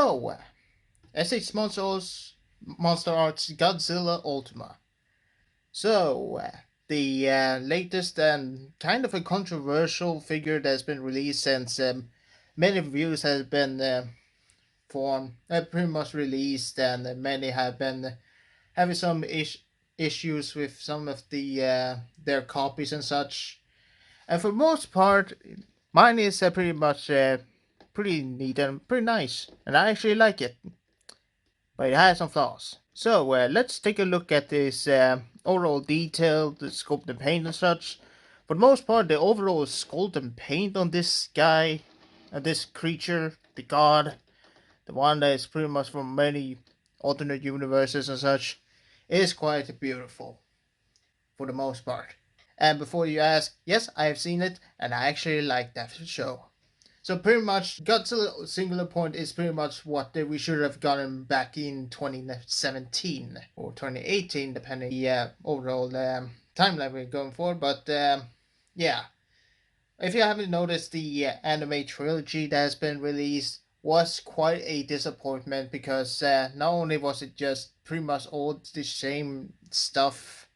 So, S.h.monsterarts Godzilla Ultima. So, the latest and kind of a controversial figure that's been released since many reviews have been pretty much released, and many have been having some issues with some of their copies and such. And for most part, mine is pretty much pretty neat and pretty nice, and I actually like it, but it has some flaws. So let's take a look at this overall detail, the sculpt and paint and such. For the most part, the overall sculpt and paint on this guy, this creature, the god, the one that is pretty much from many alternate universes and such, is quite beautiful for the most part. And before you ask, yes, I have seen it, and I actually like that show. So pretty much, Godzilla Singular Point is pretty much what we should have gotten back in 2017 or 2018, depending the overall timeline we're going for. But yeah, if you haven't noticed, the anime trilogy that has been released was quite a disappointment because not only was it just pretty much all the same stuff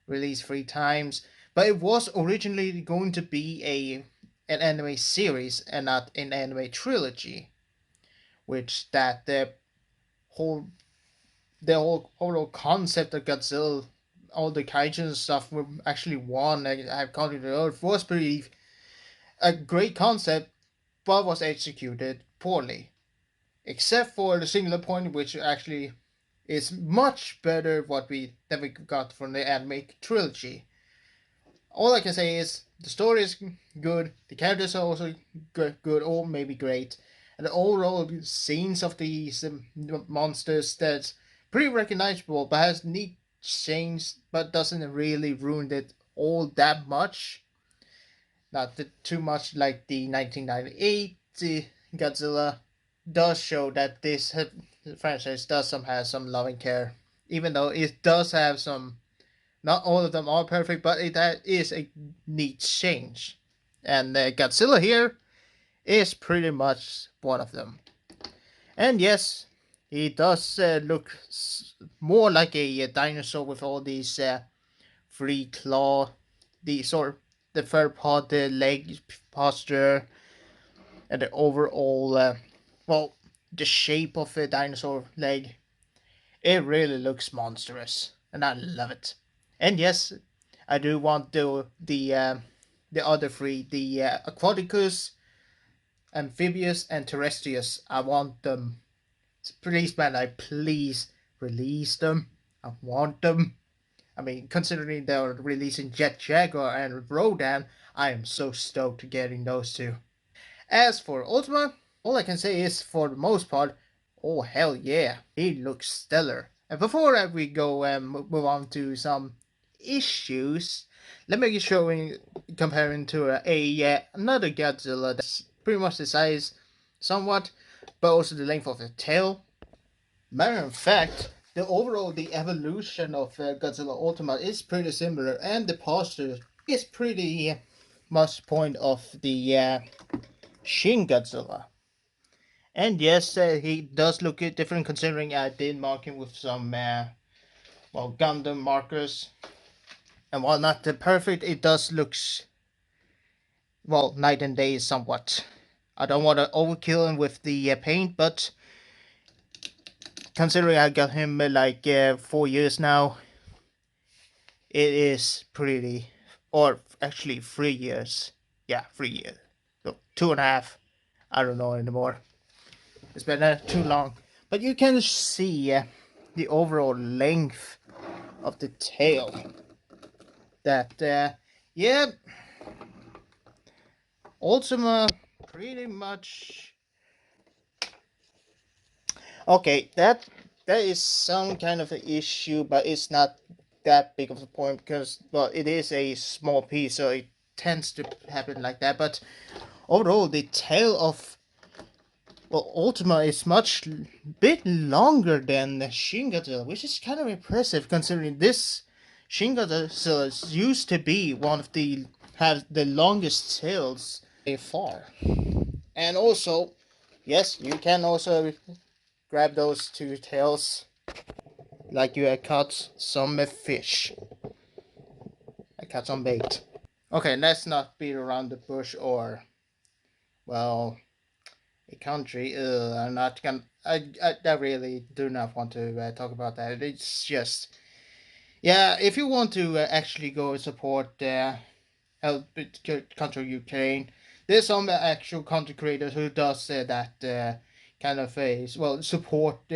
released 3 times, but it was originally going to be an anime series and not an anime trilogy, which that the whole overall concept of Godzilla, all the kaiju and stuff were actually one. I have conquered the earth was pretty a great concept, but was executed poorly. Except for the singular point, which actually is much better what than we got from the anime trilogy. All I can say is the story is good, the characters are also good or maybe great, and the overall scenes of these monsters that's pretty recognizable but has neat change but doesn't really ruin it all that much. Not too much like the 1998 Godzilla does show that this franchise does have some loving care, even though it does have some, not all of them are perfect, but that is a neat change. And Godzilla here is pretty much one of them. And yes, he does look more like a dinosaur with all these free claw, the sort the third part, the leg posture, and the overall, well, the shape of a dinosaur leg. It really looks monstrous, and I love it. And yes, I do want the other three, the Aquaticus, Amphibious, and Terrestrius. I want them. Please, man, I please release them. I want them. I mean, considering they're releasing Jet Jaguar and Rodan, I am so stoked to getting those two. As for Ultima, all I can say is, for the most part, oh hell yeah, he looks stellar. And before we go and move on to some issues, let me show you comparing to another Godzilla that's pretty much the size, somewhat, but also the length of the tail. Matter of fact, the evolution of Godzilla Ultima is pretty similar, and the posture is pretty much point of the Shin Godzilla. And yes, he does look different considering I did mark him with some, Gundam markers. And while not perfect, it does looks, well, night and day somewhat. I don't want to overkill him with the paint, but considering I got him 4 years now, it is pretty, or actually 3 years. Yeah, 3 years. So 2.5. I don't know anymore. It's been too long. But you can see the overall length of the tail. That, yeah, Ultima pretty much. Okay, that is some kind of an issue, but it's not that big of a point because, well, it is a small piece, so it tends to happen like that. But overall, the tail of, well, Ultima is much bit longer than Shin Godzilla, which is kind of impressive considering this Shin Godzilla used to be one of the longest tails by far. And also, Yes, you can also grab those two tails like you had caught some fish. I caught some bait. Okay, let's not beat around the bush or, well, a country. I'm not gonna. I really do not want to talk about that. It's just, yeah, if you want to actually go support help country Ukraine, there's some actual content creators who does that kind of well support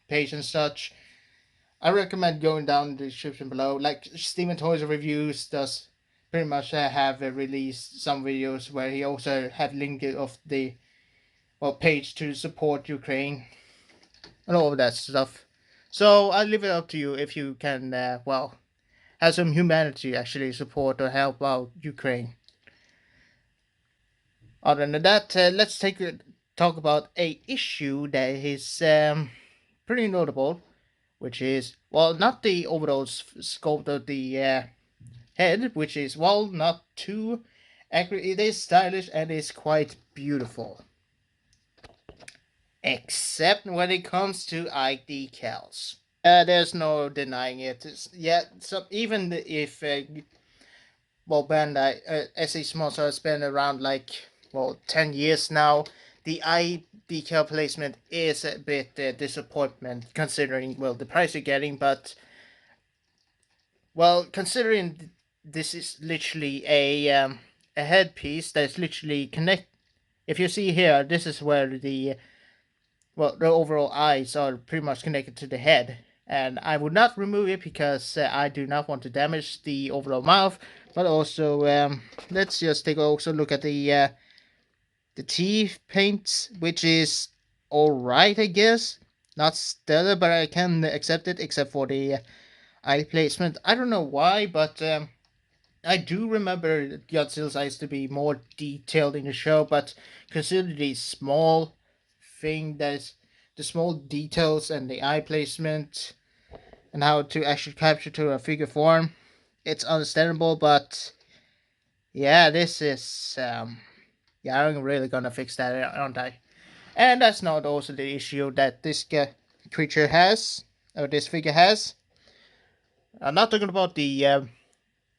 page and such. I recommend going down in the description below. Like Steven Toys Reviews does pretty much have released some videos where he also had linked of the page to support Ukraine and all of that stuff. So I leave it up to you if you can have some humanity actually support or help out Ukraine. Other than that, let's talk about a issue that is pretty notable, which is not the overall scope of the head, which is not too accurate. It is stylish and is quite beautiful, except when it comes to eye decals. There's no denying it. So even if Bandai S.h.monsterarts been around like 10 years now, the eye decal placement is a bit disappointment considering the price you're getting, but considering this is literally a headpiece that's literally connect. If you see here, this is where the overall eyes are pretty much connected to the head. And I would not remove it because I do not want to damage the overall mouth. But also, let's just take also look at the teeth paint, which is alright, I guess. Not stellar, but I can accept it, except for the eye placement. I don't know why, but I do remember Godzilla's eyes to be more detailed in the show, but consider the small thing that's the small details and the eye placement and how to actually capture to a figure form. It's understandable, but yeah, this is I'm really gonna fix that, aren't I? And that's not also the issue that this creature has, or this figure has. I'm not talking about the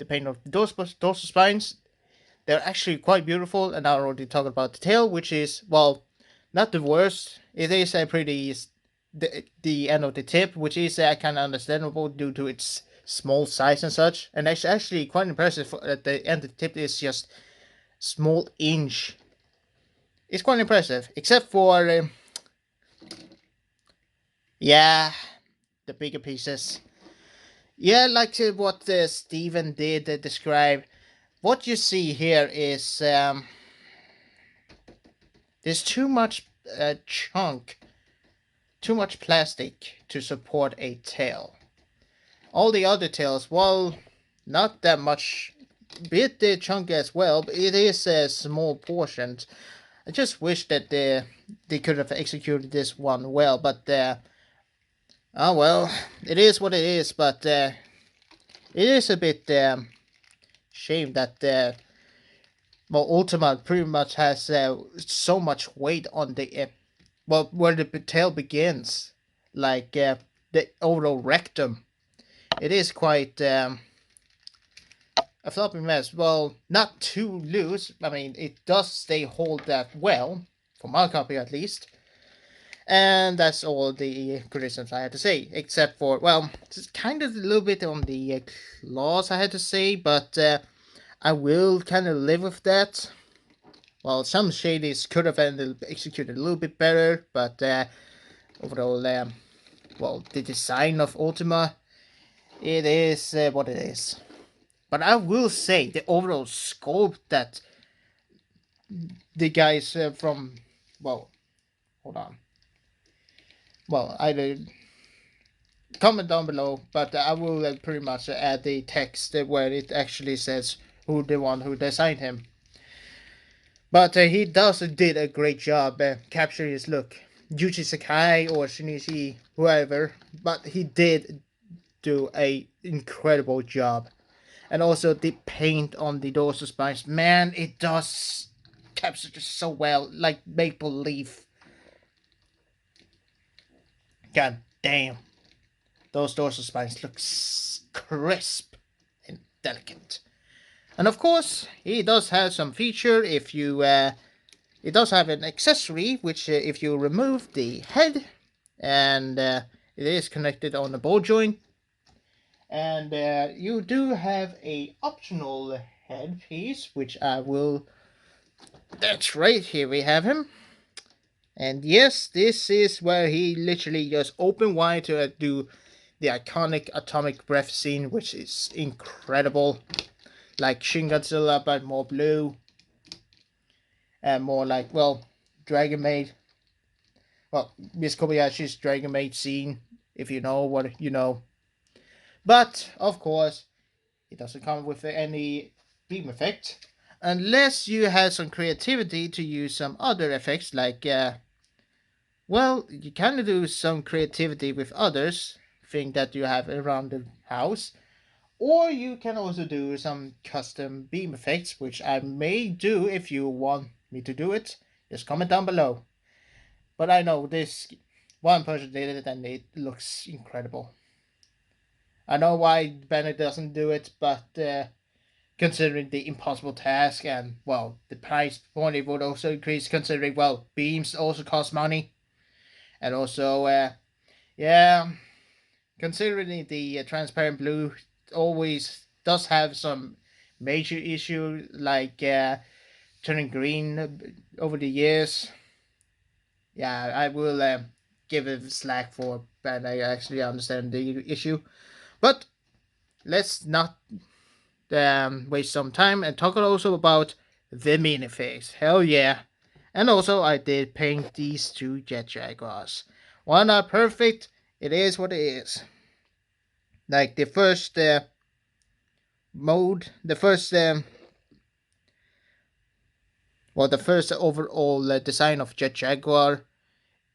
paint of the dorsal spines. They're actually quite beautiful, and I already talked about the tail, which is not the worst. It is a pretty the end of the tip, which is kind of understandable due to its small size and such, and it's actually quite impressive that the end of the tip is just small inch. It's quite impressive, except for yeah, the bigger pieces. Yeah, like what Steven did describe. What you see here is there's too much chunk, too much plastic to support a tail. All the other tails, not that much, bit the chunk as well, but it is a small portion. I just wish that they could have executed this one well, but oh well, it is what it is. But it is a bit shame that Ultima pretty much has so much weight on the where the tail begins, like the overall rectum. It is quite a floppy mess. Well, not too loose. I mean, it does stay hold that well, for my copy at least. And that's all the criticisms I had to say, except for, it's kind of a little bit on the claws I had to say, but I will kind of live with that. Well, some shades could have ended executed a little bit better, but overall, the design of Ultima, it is what it is. But I will say the overall scope that the guys from, hold on. Either comment down below, but I will pretty much add the text where it actually says who the one who designed him. But he did a great job capturing his look. Yuji Sakai or Shinichi, whoever, but he did do a incredible job. And also the paint on the dorsal spines, man, it does capture so well, like make believe. god damn, those dorsal spines look crisp and delicate. And of course, he does have some feature if you, it does have an accessory, which if you remove the head, and it is connected on the ball joint, and you do have a optional headpiece, which I will, that's right, here we have him. And yes, this is where he literally just open wide to do the iconic atomic breath scene, which is incredible. Like Shin Godzilla, but more blue. And more like, well, Dragon Maid. Well, Miss Kobayashi's Dragon Maid scene, if you know what you know. But, of course, it doesn't come with any beam effect. Unless you have some creativity to use some other effects, like, well, you can do some creativity with others, thing that you have around the house. Or you can also do some custom beam effects, which I may do if you want me to do it. Just comment down below. But I know this one person did it and it looks incredible. I know why Bennett doesn't do it, but considering the impossible task and, well, the price point it would also increase considering, well, beams also cost money. And also, yeah, considering the transparent blue always does have some major issue like turning green over the years. Yeah, I will give it slack for, but I actually understand the issue. But let's not waste some time and talk also about the minifigs. Hell yeah. And also I did paint these two Jet Jaguars. While not perfect, it is what it is. Like the first mode, the first the first overall design of Jet Jaguar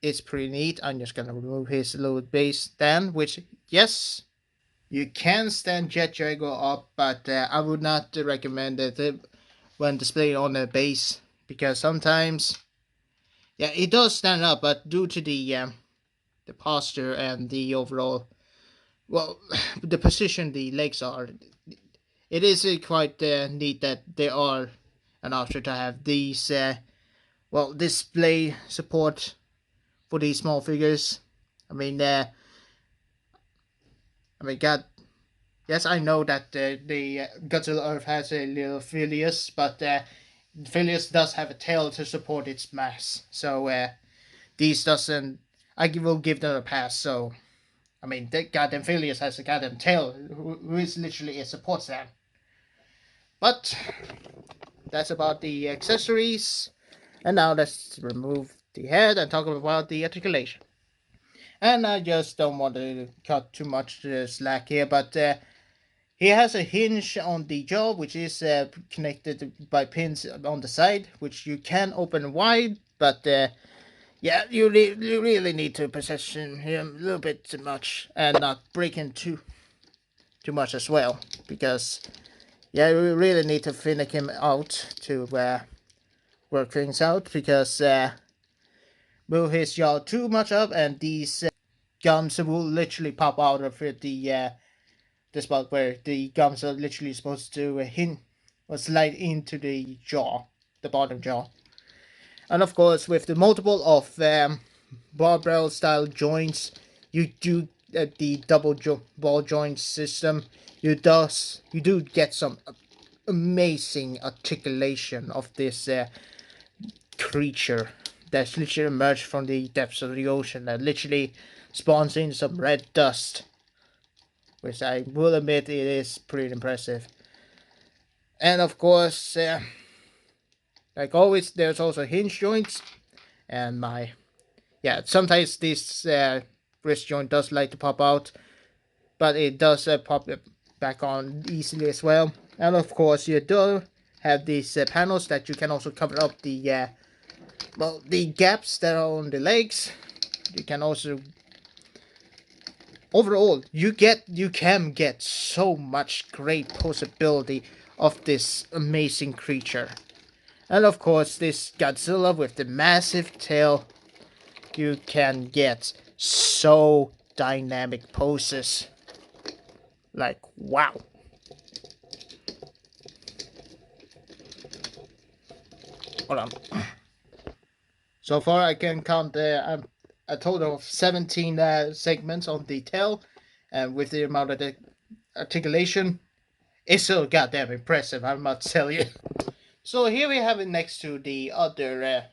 is pretty neat. I'm just gonna remove his little base stand, which, yes, you can stand Jet Jaguar up, but I would not recommend it when displayed on a base, because sometimes, yeah, it does stand up, but due to the posture and the overall, well, the position the legs are, it is quite neat that there are an option to have these, well, display support for these small figures. God, yes, I know that the Godzilla Earth has a little Phileas, but Phileas does have a tail to support its mass. So these doesn't. I will give them a pass. So the goddamn Phileas has a goddamn tail, who is literally a support stand. But that's about the accessories. And now let's remove the head and talk about the articulation. And I just don't want to cut too much slack here, but he has a hinge on the jaw, which is connected by pins on the side, which you can open wide, but yeah, you really need to position him a little bit too much and not break him too much as well, because yeah, you really need to finish him out to work things out, because move his jaw too much up and these gums will literally pop out of it, the spot where the gums are literally supposed to hint or slide into the jaw, the bottom jaw. And of course, with the multiple of barbell style joints, you do the double ball joint system. You do get some amazing articulation of this creature that's literally emerged from the depths of the ocean that literally spawns in some red dust, which I will admit it is pretty impressive. And of course, like always, there's also hinge joints, and sometimes this wrist joint does like to pop out, but it does pop back on easily as well. And of course, you do have these panels that you can also cover up the the gaps that are on the legs. You can also, overall, you can get so much great posability of this amazing creature. And of course, this Godzilla with the massive tail, you can get so so dynamic poses. Like, wow. Hold on. So far, I can count a total of 17 segments on detail, and with the amount of the articulation, it's so goddamn impressive, I must tell you. So here we have it next to the other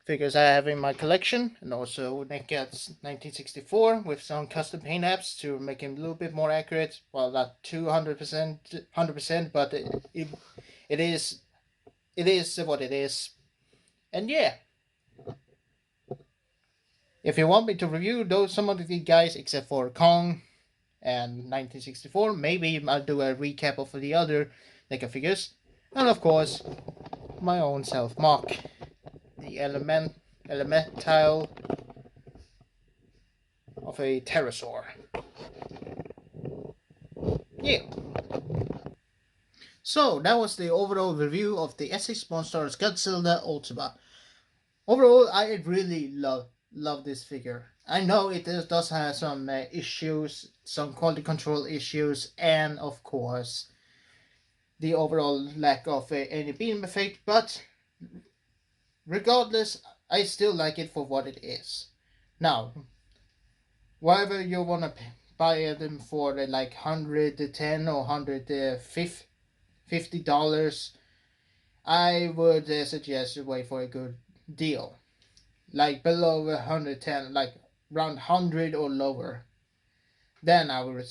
figures I have in my collection, and also Nekat's 1964 with some custom paint apps to make him a little bit more accurate. Well, not 200%, but it is what it is. And yeah, if you want me to review those some of the guys except for Kong and 1964, maybe I'll do a recap of the other NECA figures, and of course my own self mock, the elemental of a pterosaur. Yeah. So that was the overall review of the S.h.monsterarts Godzilla Ultima. Overall, I really love this figure. I know it does have some issues, some quality control issues, and of course the overall lack of any beam effect, but regardless, I still like it for what it is. Now, whatever you want to buy them for, like $110 or $150, I would suggest you wait for a good deal. Like below 110, like around 100 or lower, then I would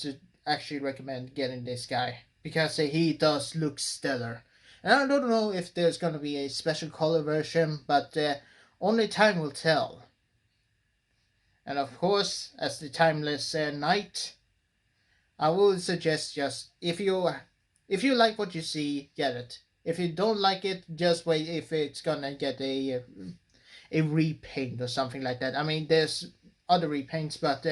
actually recommend getting this guy, because he does look stellar. And I don't know if there's going to be a special color version, but only time will tell. And of course, as the timeless knight, I would suggest just if you like what you see, get it. If you don't like it, just wait if it's gonna get a repaint or something like that. I mean, there's other repaints, but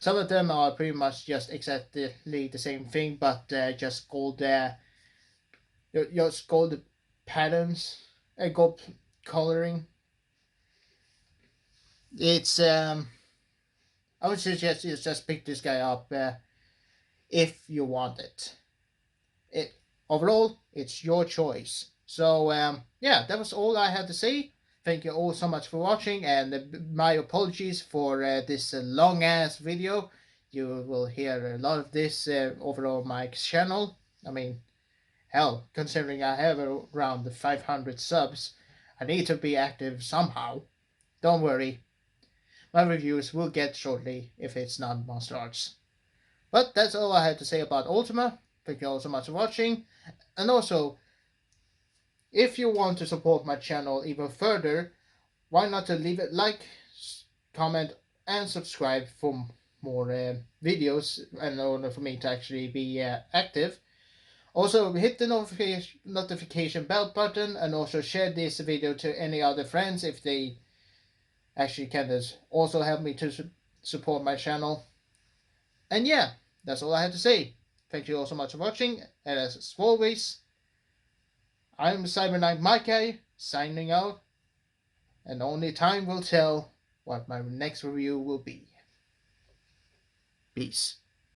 some of them are pretty much just exactly the same thing, but just gold gold patterns, gold coloring. It's I would suggest you just pick this guy up if you want it. Overall, it's your choice. So yeah, that was all I had to say. Thank you all so much for watching, and my apologies for this long ass video. You will hear a lot of this over on my channel. I mean, hell, considering I have around 500 subs, I need to be active somehow. Don't worry, my reviews will get shortly if it's not Monster Arts. But that's all I had to say about Ultima. Thank you all so much for watching. And also, if you want to support my channel even further, why not to leave it like, comment, and subscribe for more videos in order for me to actually be active. Also, hit the notification bell button, and also share this video to any other friends if they actually can also help me to support my channel. And yeah, that's all I had to say. Thank you all so much for watching, and as always, I'm CyberKnight-Miky, signing out, and only time will tell what my next review will be. Peace.